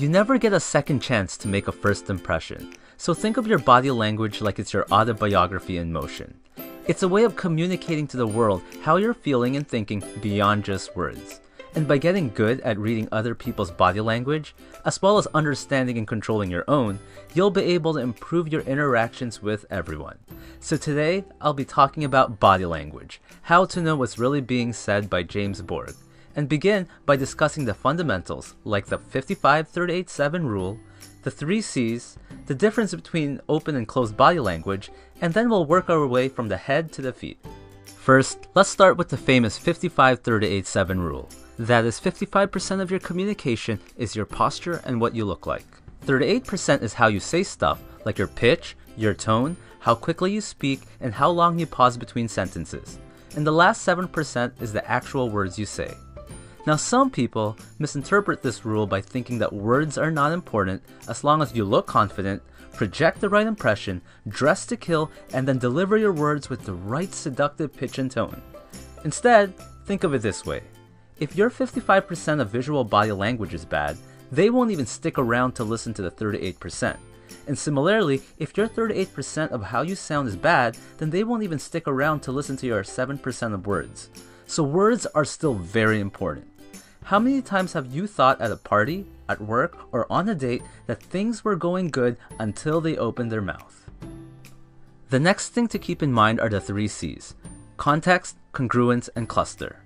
You never get a second chance to make a first impression, so think of your body language like it's your autobiography in motion. It's a way of communicating to the world how you're feeling and thinking beyond just words. And by getting good at reading other people's body language, as well as understanding and controlling your own, you'll be able to improve your interactions with everyone. So today, I'll be talking about body language, how to know what's really being said by James Borg, and begin by discussing the fundamentals like the 55-38-7 rule, the 3 C's, the difference between open and closed body language, and then we'll work our way from the head to the feet. First, let's start with the famous 55-38-7 rule. That is, 55% of your communication is your posture and what you look like. 38% is how you say stuff, like your pitch, your tone, how quickly you speak, and how long you pause between sentences. And the last 7% is the actual words you say. Now, some people misinterpret this rule by thinking that words are not important as long as you look confident, project the right impression, dress to kill, and then deliver your words with the right seductive pitch and tone. Instead, think of it this way. If your 55% of visual body language is bad, they won't even stick around to listen to the 38%. And similarly, if your 38% of how you sound is bad, then they won't even stick around to listen to your 7% of words. So words are still very important. How many times have you thought at a party, at work, or on a date that things were going good until they opened their mouth? The next thing to keep in mind are the 3 C's: context, congruence, and cluster.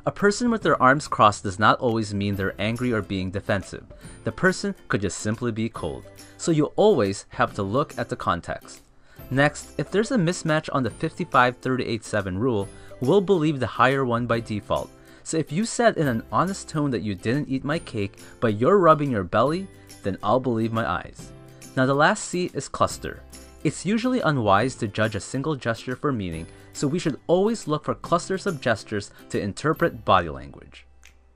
A person with their arms crossed does not always mean they're angry or being defensive. The person could just simply be cold. So you always have to look at the context. Next, if there's a mismatch on the 55-38-7 rule, we'll believe the higher one by default. So if you said in an honest tone that you didn't eat my cake, but you're rubbing your belly, then I'll believe my eyes. Now the last C is cluster. It's usually unwise to judge a single gesture for meaning, so we should always look for clusters of gestures to interpret body language.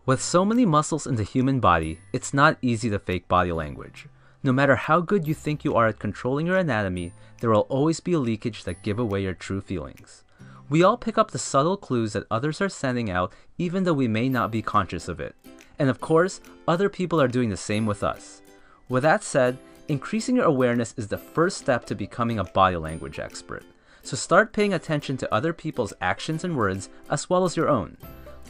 With so many muscles in the human body, it's not easy to fake body language. No matter how good you think you are at controlling your anatomy, there will always be a leakage that give away your true feelings. We all pick up the subtle clues that others are sending out even though we may not be conscious of it. And of course, other people are doing the same with us. With that said, increasing your awareness is the first step to becoming a body language expert. So start paying attention to other people's actions and words as well as your own.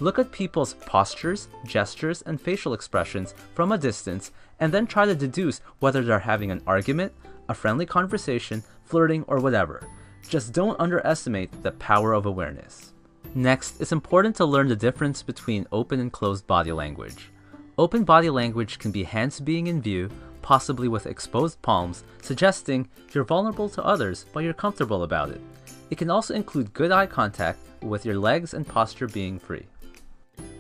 Look at people's postures, gestures, and facial expressions from a distance and then try to deduce whether they're having an argument, a friendly conversation, flirting, or whatever. Just don't underestimate the power of awareness. Next, it's important to learn the difference between open and closed body language. Open body language can be hands being in view, possibly with exposed palms, suggesting you're vulnerable to others but you're comfortable about it. It can also include good eye contact with your legs and posture being free.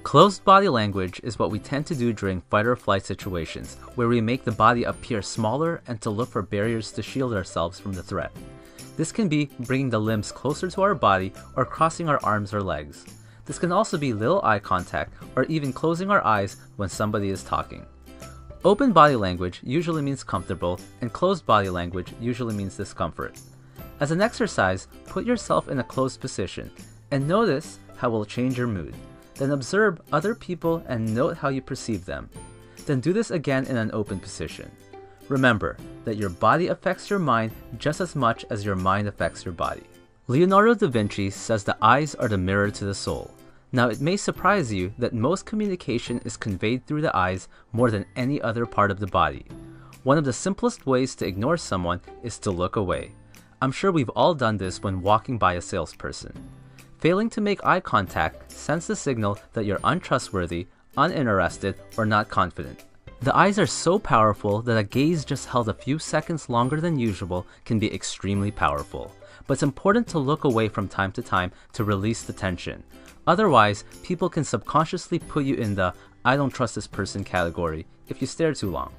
Closed body language is what we tend to do during fight or flight situations, where we make the body appear smaller and to look for barriers to shield ourselves from the threat. This can be bringing the limbs closer to our body or crossing our arms or legs. This can also be little eye contact or even closing our eyes when somebody is talking. Open body language usually means comfortable, and closed body language usually means discomfort. As an exercise, put yourself in a closed position and notice how it will change your mood. Then observe other people and note how you perceive them. Then do this again in an open position. Remember that your body affects your mind just as much as your mind affects your body. Leonardo da Vinci says the eyes are the mirror to the soul. Now, it may surprise you that most communication is conveyed through the eyes more than any other part of the body. One of the simplest ways to ignore someone is to look away. I'm sure we've all done this when walking by a salesperson. Failing to make eye contact sends the signal that you're untrustworthy, uninterested, or not confident. The eyes are so powerful that a gaze just held a few seconds longer than usual can be extremely powerful. But it's important to look away from time to time to release the tension. Otherwise, people can subconsciously put you in the "I don't trust this person" category if you stare too long.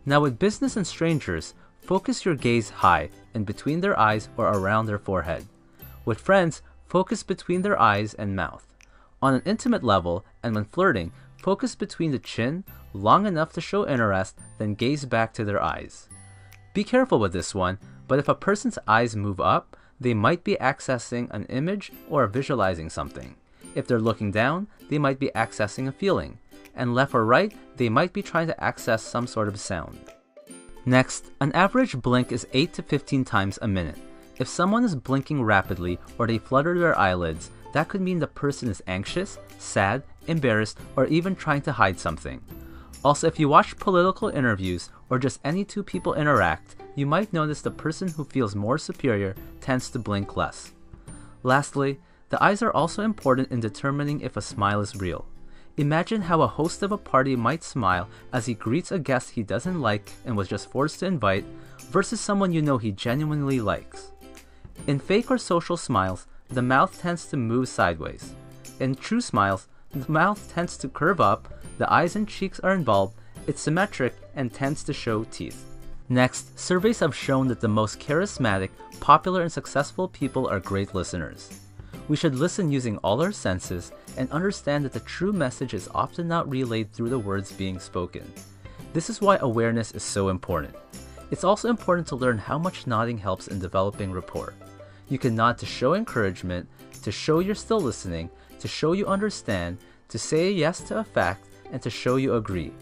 Now with business and strangers, focus your gaze high and between their eyes or around their forehead. With friends, focus between their eyes and mouth. On an intimate level, and when flirting, focus between the chin, long enough to show interest, then gaze back to their eyes. Be careful with this one, but if a person's eyes move up, they might be accessing an image or visualizing something. If they're looking down, they might be accessing a feeling. and left or right, they might be trying to access some sort of sound. Next, an average blink is 8 to 15 times a minute. If someone is blinking rapidly or they flutter their eyelids, that could mean the person is anxious, sad, embarrassed, or even trying to hide something. Also, if you watch political interviews or just any two people interact, you might notice the person who feels more superior tends to blink less. Lastly, the eyes are also important in determining if a smile is real. Imagine how a host of a party might smile as he greets a guest he doesn't like and was just forced to invite, versus someone you know he genuinely likes. In fake or social smiles, the mouth tends to move sideways. In true smiles, the mouth tends to curve up, the eyes and cheeks are involved, it's symmetric, and tends to show teeth. Next, surveys have shown that the most charismatic, popular, and successful people are great listeners. We should listen using all our senses and understand that the true message is often not relayed through the words being spoken. This is why awareness is so important. It's also important to learn how much nodding helps in developing rapport. You can nod to show encouragement, to show you're still listening, to show you understand, to say yes to a fact, and to show you agree.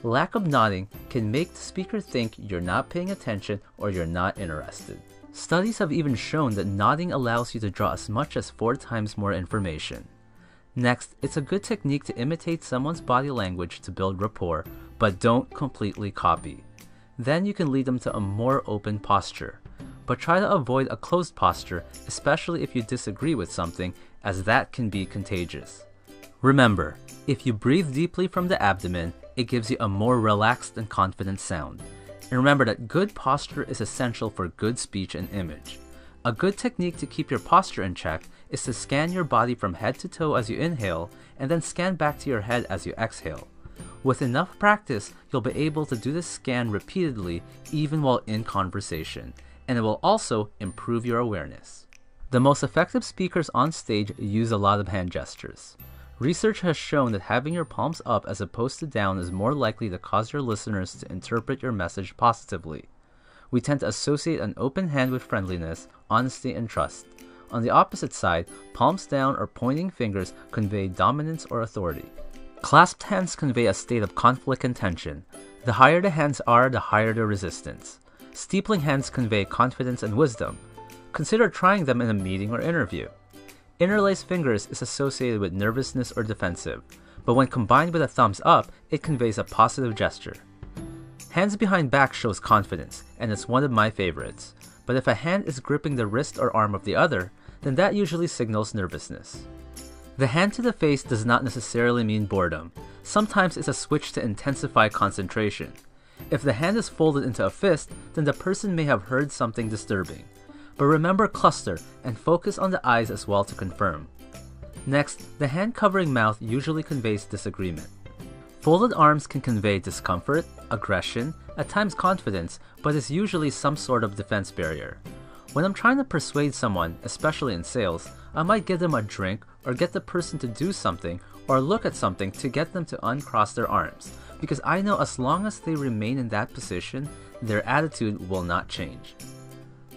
Lack of nodding can make the speaker think you're not paying attention or you're not interested. Studies have even shown that nodding allows you to draw as much as 4 times more information. Next, it's a good technique to imitate someone's body language to build rapport, but don't completely copy. Then you can lead them to a more open posture. But try to avoid a closed posture, especially if you disagree with something, as that can be contagious. Remember, if you breathe deeply from the abdomen, it gives you a more relaxed and confident sound. And remember that good posture is essential for good speech and image. A good technique to keep your posture in check is to scan your body from head to toe as you inhale, and then scan back to your head as you exhale. With enough practice, you'll be able to do this scan repeatedly even while in conversation, and it will also improve your awareness. The most effective speakers on stage use a lot of hand gestures. Research has shown that having your palms up as opposed to down is more likely to cause your listeners to interpret your message positively. We tend to associate an open hand with friendliness, honesty, and trust. On the opposite side, palms down or pointing fingers convey dominance or authority. Clasped hands convey a state of conflict and tension. The higher the hands are, the higher the resistance. Steepling hands convey confidence and wisdom. Consider trying them in a meeting or interview. Interlaced fingers is associated with nervousness or defensive, but when combined with a thumbs up, it conveys a positive gesture. Hands behind back shows confidence, and it's one of my favorites. But if a hand is gripping the wrist or arm of the other, then that usually signals nervousness. The hand to the face does not necessarily mean boredom. Sometimes it's a switch to intensify concentration. If the hand is folded into a fist, then the person may have heard something disturbing. But remember cluster and focus on the eyes as well to confirm. Next, the hand covering mouth usually conveys disagreement. Folded arms can convey discomfort, aggression, at times confidence, but is usually some sort of defense barrier. When I'm trying to persuade someone, especially in sales, I might give them a drink or get the person to do something or look at something to get them to uncross their arms, because I know as long as they remain in that position, their attitude will not change.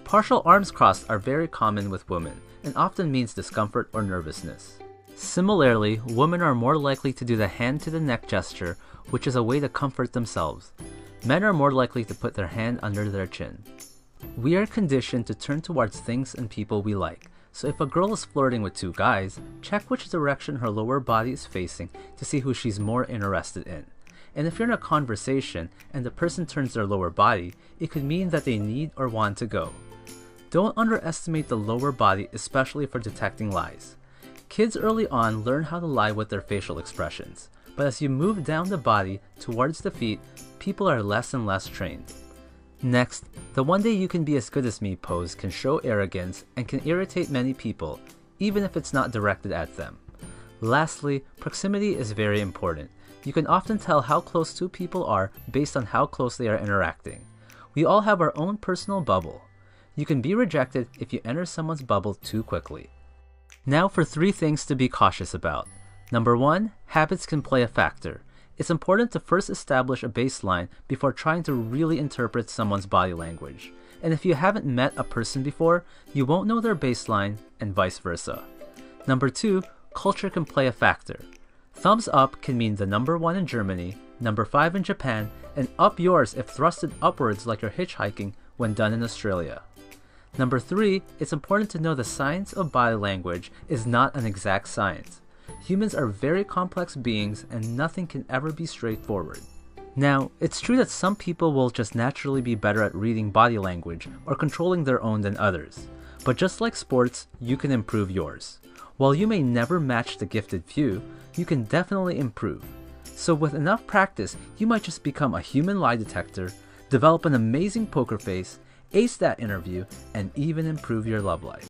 Partial arms crossed are very common with women and often means discomfort or nervousness. Similarly, women are more likely to do the hand to the neck gesture, which is a way to comfort themselves. Men are more likely to put their hand under their chin. We are conditioned to turn towards things and people we like, so if a girl is flirting with 2 guys, check which direction her lower body is facing to see who she's more interested in. And if you're in a conversation and the person turns their lower body, it could mean that they need or want to go. Don't underestimate the lower body, especially for detecting lies. Kids early on learn how to lie with their facial expressions, but as you move down the body towards the feet, people are less and less trained. Next, the "one day you can be as good as me" pose can show arrogance and can irritate many people, even if it's not directed at them. Lastly, proximity is very important. You can often tell how close 2 people are based on how close they are interacting. We all have our own personal bubble. You can be rejected if you enter someone's bubble too quickly. Now for 3 things to be cautious about. Number 1, habits can play a factor. It's important to first establish a baseline before trying to really interpret someone's body language. And if you haven't met a person before, you won't know their baseline, and vice versa. Number 2, culture can play a factor. Thumbs up can mean the number 1 in Germany, number 5 in Japan, and up yours if thrusted upwards like you're hitchhiking when done in Australia. Number 3, it's important to know the science of body language is not an exact science. Humans are very complex beings and nothing can ever be straightforward. Now, it's true that some people will just naturally be better at reading body language or controlling their own than others. But just like sports, you can improve yours. While you may never match the gifted few, you can definitely improve. So with enough practice, you might just become a human lie detector, develop an amazing poker face, ace that interview, and even improve your love life.